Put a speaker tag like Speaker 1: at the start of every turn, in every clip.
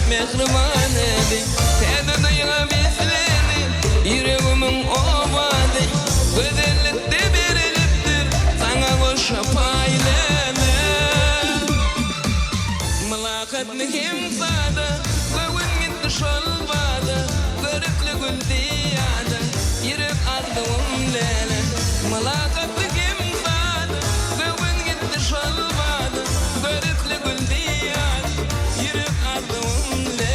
Speaker 1: mehriban edi. Seni duyga bizleni, yüreğimin ovadı. Güzellikte beriliptir, sana koşup ayleme. Mülakatını kimsada, kavun gitti şolvada. Görüklü gül diyada, yürek Arzuwym Lalem. Mülakatını kimsada, kavun gitti şolvada. Görüklü gül diyada, yürek Arzuwym Lalem.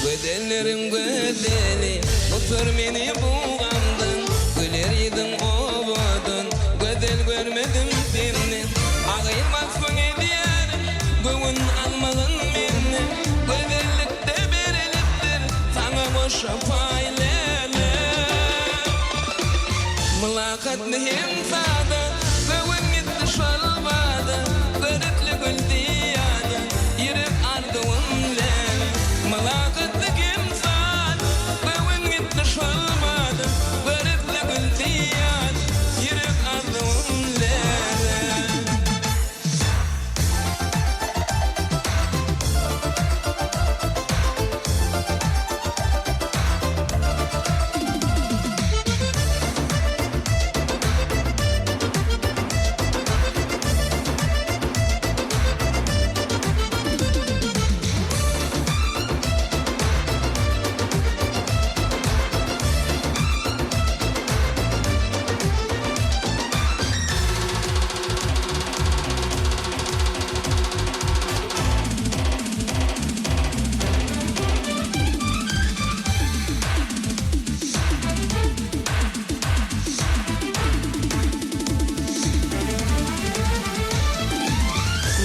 Speaker 1: Gödellerin gödeli, otur beni buğamdan. Güler yedin ovadan, gödel görmedim seni. Ağaymazsın ediyerim, göğün almadın beni. Gödellikte beriliptir, sana koşup ayleme. Mülakatını himsada, göğün gitti şolvada. Görüklü gül diyada, yürek Arzuwym Lalem. Mülakatını kimsada, göğün gitti şolvada. Görüklü gül diyada, yürek Arzuwym Lalem.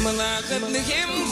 Speaker 1: Mülakatını kim